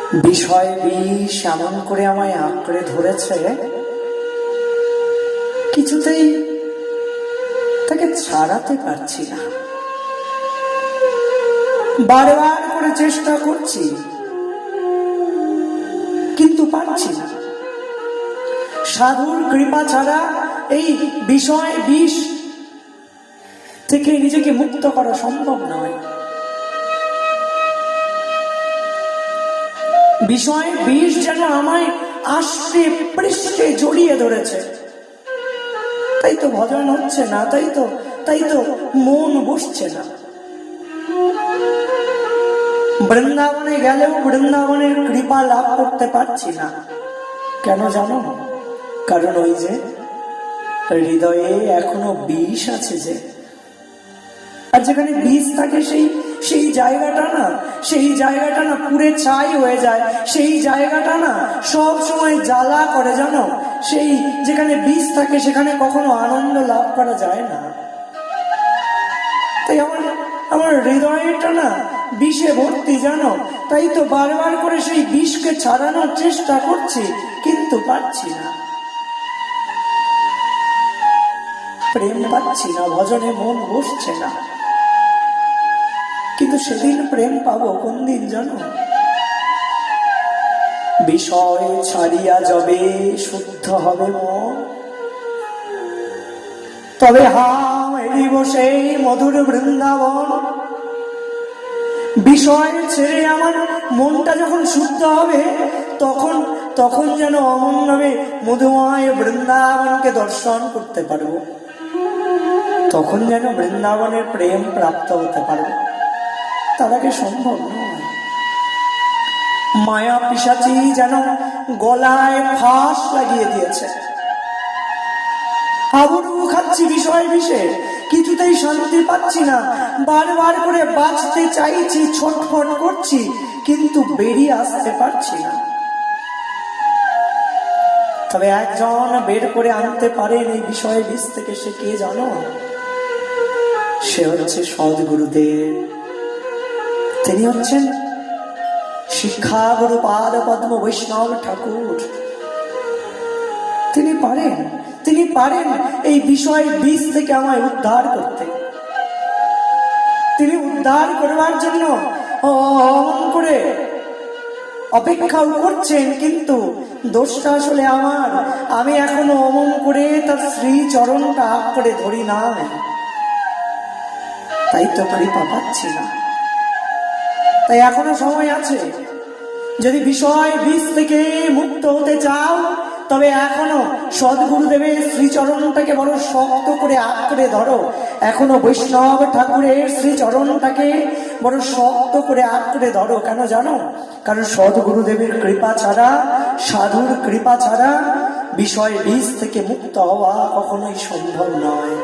বিষয় বিষ এমন করে আমায় আঁকড়ে ধরেছে, কিছুতেই তাকে ছাড়াতে পারছি না। বারবার করে চেষ্টা করছি, কিন্তু পারছি না। সাধুর কৃপা ছাড়া এই বিষয় বিষ থেকে নিজেকে মুক্ত করা সম্ভব নয়। বিষয় বিষ যেন আমায় আষ্টে পৃষ্ঠে জড়িয়ে ধরেছে। তাই তো ভজন হচ্ছে না, তাই তো মন বসছে না। বৃন্দাবনে গেলেও বৃন্দাবনের কৃপা লাভ করতে পারছি না। কেন জানো? কারণ ওই যে হৃদয়ে এখনো বিষ আছে যে, আর যেখানে বিষ থাকে সেই জায়গাটা না পুড়ে ছাই হয়ে যায়। সেই জায়গাটা না সব সময় জ্বালা করে, জানো। সেই যেখানে বিষ থাকে সেখানে কখনো আনন্দ লাভ করা যায় না। তাই আমার হৃদয়টা না বিষে ভর্তি, জানো। তাই তো বারবার করে সেই বিষকে ছাড়ানোর চেষ্টা করছি, কিন্তু পারছি না। প্রেম পাচ্ছি না, ভজনে মন বসছে না। কিন্তু সেদিন প্রেম পাবো কোন দিন জানো? বিষয় ছাড়িয়া যবে শুদ্ধ হবে মন, তবে হাম এড়িব সেই মধুর বৃন্দাবন। বিষয় ছেড়ে আমার মনটা যখন শুদ্ধ হবে, তখন যেন অমনভাবে মধুময় বৃন্দাবনকে দর্শন করতে পারবো। তখন যেন বৃন্দাবনের প্রেম প্রাপ্ত হতে পারবো। তার আগে সম্ভব নয়। মায়া পিশাচি যেন গলায় ফাঁস লাগিয়ে দিয়েছে। হাবুডুবু খাচ্ছি বিষয় বিষে, কিছুতেই শান্তি পাচ্ছি না। বারবার করে বাঁচতে চাইছি, ছটফট করছি, কিন্তু বেরিয়ে আসতে পারছি না। তবে একজন বের করে আনতে পারেন এই বিষয় বিষ থেকে। সে কে জানো? সে হচ্ছে সদ্গুরুদেব। তিনি হচ্ছেন শিক্ষাগুরু পাদ পদ্ম বৈষ্ণব ঠাকুর। তিনি পারেন এই বিষয় বিষ থেকে আমায় উদ্ধার করতে। তিনি উদ্ধার করবার জন্য অমন করে অপেক্ষাও করছেন, কিন্তু দোষটা আসলে আমার। আমি এখনো অমন করে তার শ্রী চরণটা আঁকড়ে ধরি না, তাই তো কৃপা পাচ্ছি না। তাই এখনো সময় আছে। যদি বিষয় বিষ থেকে মুক্ত হতে চাও, তবে এখনো সদ্গুরুদেবের শ্রীচরণটাকে বড় শক্ত করে আঁকড়ে ধরো। এখনো বৈষ্ণব ঠাকুরের শ্রীচরণটাকে বড় শক্ত করে আঁকড়ে ধরো। কেন জানো? কারণ সদ্গুরুদেবের কৃপা ছাড়া, সাধুর কৃপা ছাড়া বিষয় বিষ থেকে মুক্ত হওয়া কখনোই সম্ভব নয়।